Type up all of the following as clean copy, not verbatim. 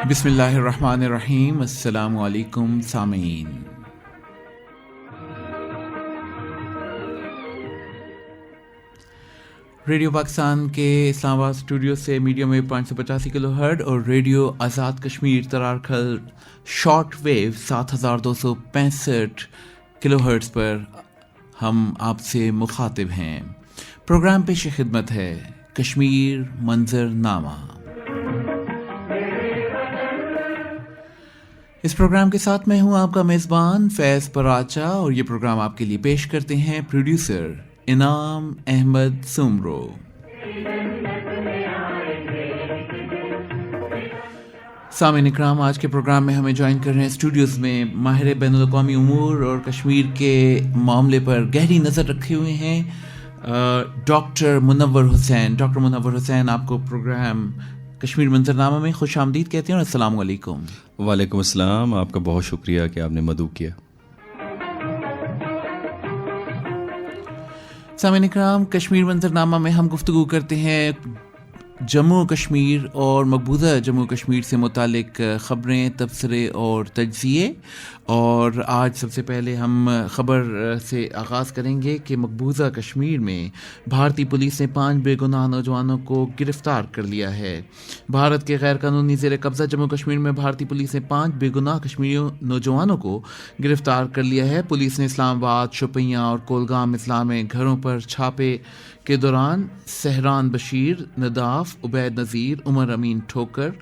बिस्मिल्लाहिर्रहमानिर्रहीम। अस्सलामु अलैकुम सामीन। रेडियो पाकिस्तान के इस्लामाबाद स्टूडियो से मीडियम वेव 585 किलोहर्ट्ज़ और radio Azad Kashmir तरारखल short wave 7265 kilohertz पर हम आपसे मुखातिब हैं। प्रोग्राम पेश खिदमत है कश्मीर मंजरनामा। इस प्रोग्राम के साथ मैं हूं आपका मेज़बान फैज़ पराचा और ये प्रोग्राम आपके लिए पेश करते हैं प्रोड्यूसर इनाम अहमद सुमरो। सामीन इकराम, आज के प्रोग्राम में हमें ज्वाइन कर रहे हैं स्टूडियोज़ में माहिर बैनुल अक़वामी उमूर और कश्मीर के मामले पर गहरी नज़र रखे हुए हैं डॉक्टर मुनव्वर हुसैन। डॉक्टर मुनव्वर हुसैन, आपको प्रोग्राम कश्मीर मंजरनामा में खुश आमदीद कहते हैं और अस्सलाम वालेकुम। वालेकुम अस्सलाम। आपका बहुत शुक्रिया कि आपने मदऊ किया। सामीन इकराम, कश्मीर मंजरनामा में हम गुफ्तगू करते हैं जम्मू कश्मीर और मकबूजा जम्मू कश्मीर से मुतालिक ख़बरें, तबसरे और तज्ज़िये। और आज सबसे पहले हम ख़बर से आगाज़ करेंगे कि मकबूजा कश्मीर में भारतीय पुलिस ने 5 बेगुनाह नौजवानों को गिरफ़्तार कर लिया है। भारत के गैर कानूनी ज़ेर कब्ज़ा जम्मू कश्मीर में भारतीय पुलिस ने 5 बेगुनाह कश्मीरी नौजवानों को गिरफ़्तार कर लिया है। पुलिस ने इस्लामाबाद, शोपियां और कोलगाम इस्लाम में घरों पर छापे के दौरान सहरान बशीर, नदाफ, उबैद नज़ीर, उमर अमीन ठोकर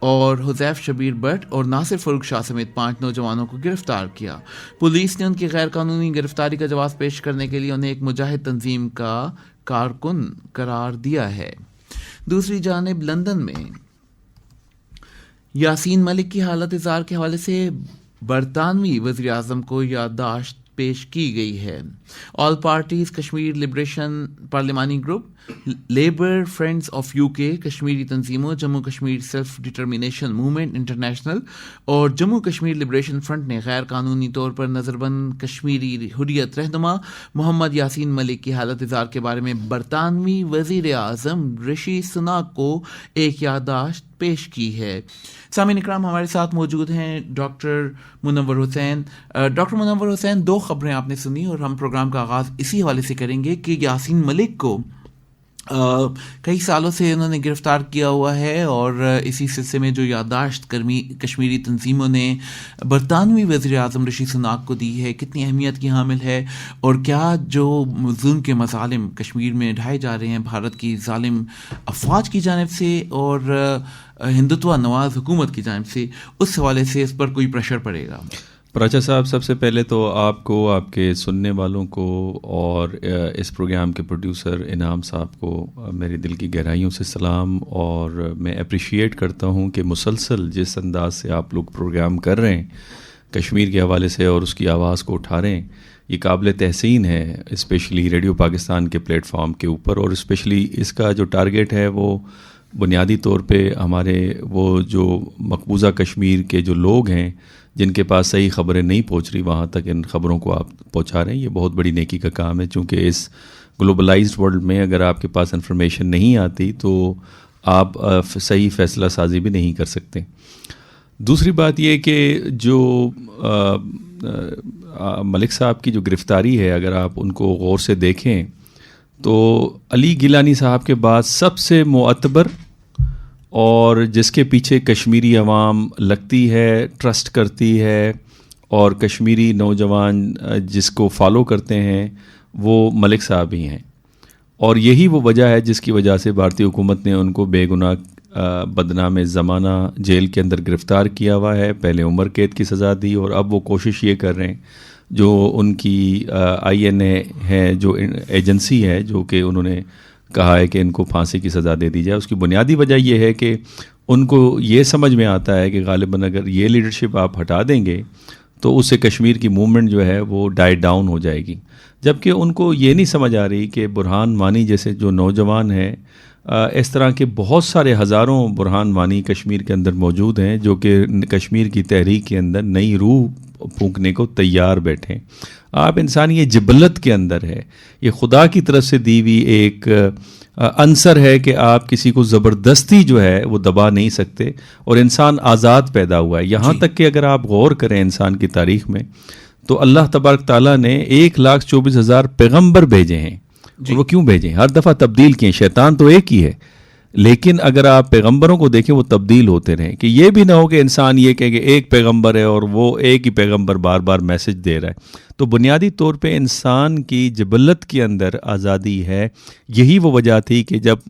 और हुज़ैफ शबीर भट्ट और नासिर फ़रूख शाह समेत 5 नौजवानों को गिरफ्तार किया। पुलिस ने उनकी गैर कानूनी गिरफ्तारी का जवाब पेश करने के लिए उन्हें एक मुजाहिद तंजीम का कारकुन करार दिया है। दूसरी जानिब लंदन में यासीन मलिक की हालत इज़ार के हवाले से बरतानवी वज़ीर आज़म को याददाश्त पेश की गई है। All parties Kashmir liberation parliamentary group, labour friends of UK, Kashmiri तंजीमों, Jammu Kashmir self determination movement international और जम्मू कश्मीर लिबरेशन फ्रंट ने गैर कानूनी तौर पर नज़रबंद कश्मीरी हुर्रियत रहनुमा मोहम्मद यासीन मलिक की हालत इज़ार के बारे में बरतानवी वज़ीर आज़म ऋषि सुनाक को एक याददाश्त पेश की है। सामीन इकराम, हमारे साथ मौजूद हैं डॉक्टर मुनव्वर हुसैन। डॉक्टर मुनव्वर हुसैन, 2 ख़बरें आपने सुनी और हम प्रोग्राम का आगाज़ इसी हवाले से करेंगे कि यासीन मलिक को कई सालों से उन्होंने गिरफ्तार किया हुआ है और इसी सिलसिले में जो याददाश्त कश्मीरी तंजीमों ने बरतानवी वज़ीर आज़म ऋषि सुनाक को दी है, कितनी अहमियत की हामिल है और क्या जो जुल्म के मज़ालिम कश्मीर में ढाए जा रहे हैं भारत की जालिम अफवाज की जानिब से और हिंदुत्व नवाज हुकूमत की जानिब से, उस हवाले से इस पर कोई प्रेशर पड़ेगा? पराचा साहब, सबसे पहले तो आपको, आपके सुनने वालों को और इस प्रोग्राम के प्रोड्यूसर इनाम साहब को मेरे दिल की गहराइयों से सलाम। और मैं अप्रिशिएट करता हूं कि मुसलसल जिस अंदाज से आप लोग प्रोग्राम कर रहे हैं कश्मीर के हवाले से और उसकी आवाज़ को उठा रहे हैं, ये काबिल तहसीन है, स्पेशली रेडियो पाकिस्तान के प्लेटफॉर्म के ऊपर। और स्पेशली इसका जो टारगेट है वो बुनियादी तौर पे हमारे वो जो मकबूजा कश्मीर के जो लोग हैं जिनके पास सही खबरें नहीं पहुंच रही, वहाँ तक इन खबरों को आप पहुंचा रहे हैं। ये बहुत बड़ी नेकी का काम है, चूँकि इस ग्लोबलाइज्ड वर्ल्ड में अगर आपके पास इन्फॉर्मेशन नहीं आती तो आप सही फ़ैसला साजी भी नहीं कर सकते। दूसरी बात ये कि जो मलिक साहब की जो गिरफ़्तारी है, अगर आप उनको गौर से देखें तो अली गिलानी साहब के बाद सबसे मुअतबर और जिसके पीछे कश्मीरी अवाम लगती है, ट्रस्ट करती है और कश्मीरी नौजवान जिसको फॉलो करते हैं वो मलिक साहब ही हैं। और यही वो वजह है जिसकी वजह से भारतीय हुकूमत ने उनको बेगुनाह बदनाम ज़माना जेल के अंदर गिरफ़्तार किया हुआ है। पहले उम्र कैद की सज़ा दी और अब वो कोशिश ये कर रहे हैं, जो उनकी INA है, जो एजेंसी है, जो कि उन्होंने कहा है कि इनको फांसी की सज़ा दे दी जाए। उसकी बुनियादी वजह यह है कि उनको ये समझ में आता है कि गालिबन अगर ये लीडरशिप आप हटा देंगे तो उससे कश्मीर की मूवमेंट जो है वो डाई डाउन हो जाएगी। जबकि उनको ये नहीं समझ आ रही कि बुरहान मानी जैसे जो नौजवान हैं इस तरह के बहुत सारे हज़ारों बुरहान वानी कश्मीर के अंदर मौजूद हैं जो कि कश्मीर की तहरीक के अंदर नई रूह फूंकने को तैयार बैठे। आप इंसान ये जिबलत के अंदर है, ये खुदा की तरफ से दी हुई एक अंसर है कि आप किसी को ज़बरदस्ती जो है वो दबा नहीं सकते और इंसान आज़ाद पैदा हुआ है। यहाँ तक कि अगर आप गौर करें इंसान की तारीख़ में तो अल्लाह तबारक ताला ने 1,24,000 पैगम्बर भेजे हैं। और वो क्यों भेजे? हर दफ़ा तब्दील किए। शैतान तो एक ही है, लेकिन अगर आप पैगंबरों को देखें वो तब्दील होते रहें कि ये भी ना हो कि इंसान ये कहे कि एक पैगंबर है और वो एक ही पैगंबर बार बार मैसेज दे रहा है। तो बुनियादी तौर पे इंसान की जबलत के अंदर आज़ादी है। यही वो वजह थी कि जब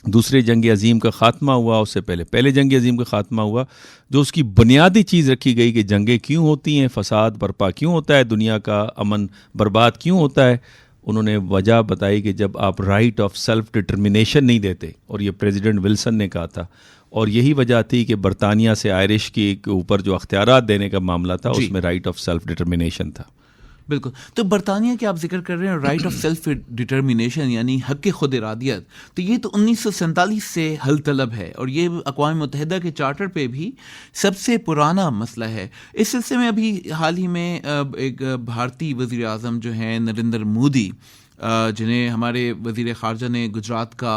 दूसरे जंग अज़ीम का ख़ात्मा हुआ, उससे पहले जंग अज़ीम का ख़ात्मा हुआ, जो उसकी बुनियादी चीज़ रखी गई कि जंगें क्यों होती हैं, फसाद बर्पा क्यों होता है, दुनिया का अमन बर्बाद क्यों होता है, उन्होंने वजह बताई कि जब आप राइट ऑफ सेल्फ डिटर्मिनेशन नहीं देते, और ये प्रेसिडेंट विल्सन ने कहा था, और यही वजह थी कि बरतानिया से आयरिश के ऊपर जो अख्तियारात देने का मामला था उसमें राइट ऑफ सेल्फ डिटर्मिनेशन था। बिल्कुल। तो बरतानिया के आप जिक्र कर रहे हैं राइट ऑफ सेल्फ डिटर्मिनेशन यानी हक खुद इरादियत, तो ये तो 1947 से हल तलब है और ये अक़वाम मुत्तहिदा के चार्टर पे भी सबसे पुराना मसला है। इस सिलसिले में अभी हाल ही में एक भारतीय वज़ीर आज़म जो हैं नरेंद्र मोदी, जिन्हें हमारे वज़ीर ख़ारजा ने गुजरात का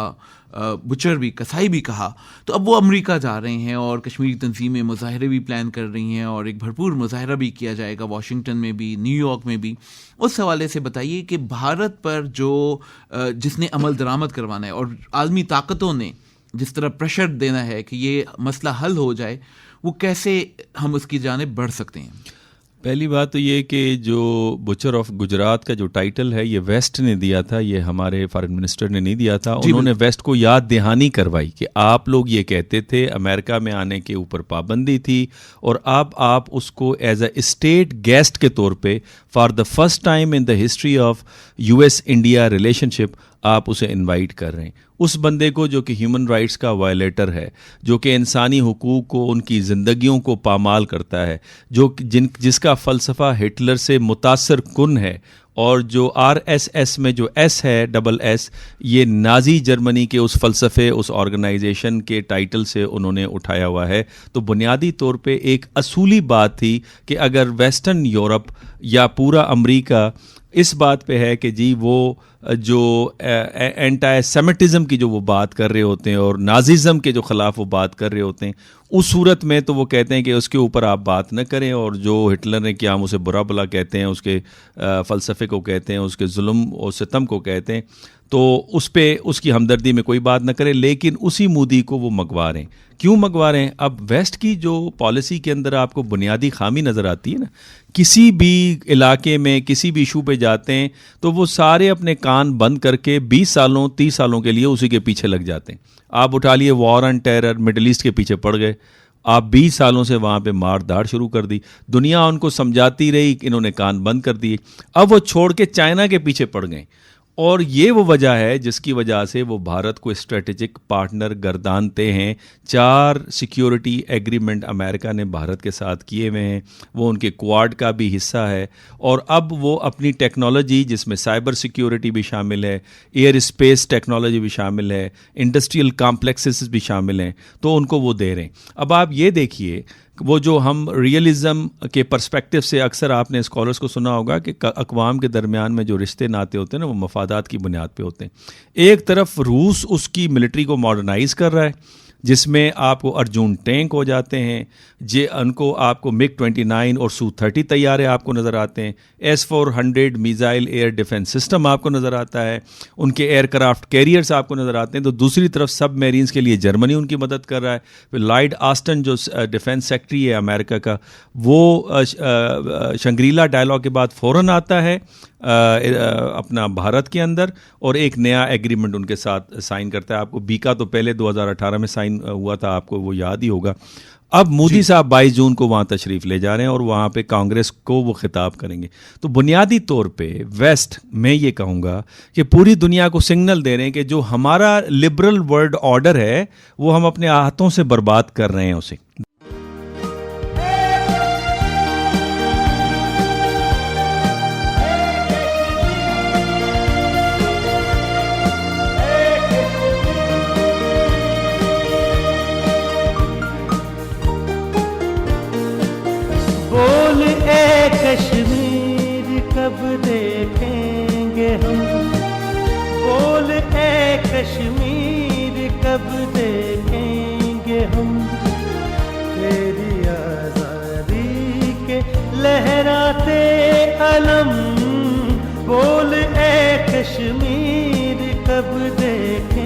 बुचर भी, कसाई भी कहा, तो अब वो अमेरिका जा रहे हैं और कश्मीरी तंजीमें मुज़ाहरे भी प्लान कर रही हैं और एक भरपूर मुज़ाहरा भी किया जाएगा वाशिंगटन में भी, न्यूयॉर्क में भी। उस हवाले से बताइए कि भारत पर जो जिसने अमल दरामद करवाना है और आलमी ताकतों ने जिस तरह प्रेशर देना है कि ये मसला हल हो जाए, वो कैसे हम उसकी जानिब बढ़ सकते हैं? पहली बात तो ये कि जो बुचर ऑफ गुजरात का जो टाइटल है ये वेस्ट ने दिया था, ये हमारे फॉरेन मिनिस्टर ने नहीं दिया था। उन्होंने वेस्ट को याद दहानी करवाई कि आप लोग ये कहते थे अमेरिका में आने के ऊपर पाबंदी थी और अब आप उसको एज अ स्टेट गेस्ट के तौर पे for the first time in the history of US India relationship आप उसे इनवाइट कर रहे हैं। उस बंदे को जो कि ह्यूमन राइट्स का वायलेटर है, जो कि इंसानी हुकूक को, उनकी ज़िंदगियों को पामाल करता है, जिसका फ़लसफ़ा हिटलर से मुतासर कुन है, और जो RSS में जो S है, डबल S, ये नाज़ी जर्मनी के उस फ़लसफ़े, उस ऑर्गेनाइजेशन के टाइटल से उन्होंने उठाया हुआ है। तो बुनियादी तौर पे एक असूली बात थी कि अगर वेस्टर्न यूरोप या पूरा अमेरिका इस बात पे है कि जी वो जो एंटी सेमिटिज़म की जो वो बात कर रहे होते हैं और नाज़िज़म के जो ख़िलाफ़ वो बात कर रहे होते हैं, उस सूरत में तो वो कहते हैं कि उसके ऊपर आप बात न करें, और जो हिटलर ने किया हम उसे बुरा भला कहते हैं, उसके फ़लसफ़े को कहते हैं, उसके जुल्म और सितम को कहते हैं, तो उस पे उसकी हमदर्दी में कोई बात न करें। लेकिन उसी मोदी को वो मंगवा रहे हैं। क्यों मंगवा रहे हैं? अब वेस्ट की जो पॉलिसी के अंदर आपको बुनियादी खामी नज़र आती है ना, किसी भी इलाके में किसी भी इशू पे जाते हैं तो वो सारे अपने कान बंद करके 20 सालों 30 सालों के लिए उसी के पीछे लग जाते हैं। आप उठा लिए war and terror, middle east के पीछे पड़ गए, आप 20 सालों से वहाँ पे मार दाड़ शुरू कर दी, दुनिया उनको समझाती रही, इन्होंने कान बंद कर दिए, अब वो छोड़ के चाइना के पीछे पड़ गए। और ये वो वजह है जिसकी वजह से वो भारत को स्ट्रेटेजिक पार्टनर गर्दानते हैं। 4 सिक्योरिटी एग्रीमेंट अमेरिका ने भारत के साथ किए हुए हैं, वो उनके क्वाड का भी हिस्सा है, और अब वो अपनी टेक्नोलॉजी जिसमें साइबर सिक्योरिटी भी शामिल है, एयर स्पेस टेक्नोलॉजी भी शामिल है, इंडस्ट्रियल कॉम्प्लेक्सेस भी शामिल हैं, तो उनको वो दे रहे हैं। अब आप ये देखिए, वो जो हम रियलिज़म के पर्सपेक्टिव से अक्सर आपने स्कॉलर्स को सुना होगा कि अक़वाम के दरमियान में जो रिश्ते नाते होते हैं ना, वो मफादात की बुनियाद पे होते हैं। एक तरफ रूस उसकी मिलिट्री को मॉडर्नाइज़ कर रहा है, जिसमें आपको अर्जुन टैंक हो जाते हैं, उनको आपको MiG-29 और Su-30 तैयारे आपको नज़र आते हैं, S-400 missile air defence system आपको नज़र आता है, उनके एयरक्राफ्ट कैरियर्स आपको नज़र आते हैं। तो दूसरी तरफ सब मेरीन्स के लिए जर्मनी उनकी मदद कर रहा है। फिर लॉयड ऑस्टिन जो डिफेंस सेक्रेटरी है अमेरिका का, वो शंग्रीला डायलॉग के बाद फ़ौरन आता है अपना भारत के अंदर और एक नया एग्रीमेंट उनके साथ साइन करता है। आपको बीका तो पहले 2018 में साइन हुआ था, आपको वो याद ही होगा। अब मोदी साहब 22 जून को वहाँ तशरीफ़ ले जा रहे हैं और वहाँ पे कांग्रेस को वो खिताब करेंगे। तो बुनियादी तौर पे वेस्ट, मैं ये कहूँगा कि पूरी दुनिया को सिग्नल दे रहे हैं कि जो हमारा लिबरल वर्ल्ड ऑर्डर है वो हम अपने हाथों से बर्बाद कर रहे हैं उसे। देखेंगे हम, बोल ए कश्मीर कब देखेंगे हम, तेरी आजादी के लहराते अलम, बोल ए कश्मीर कब देखेंगे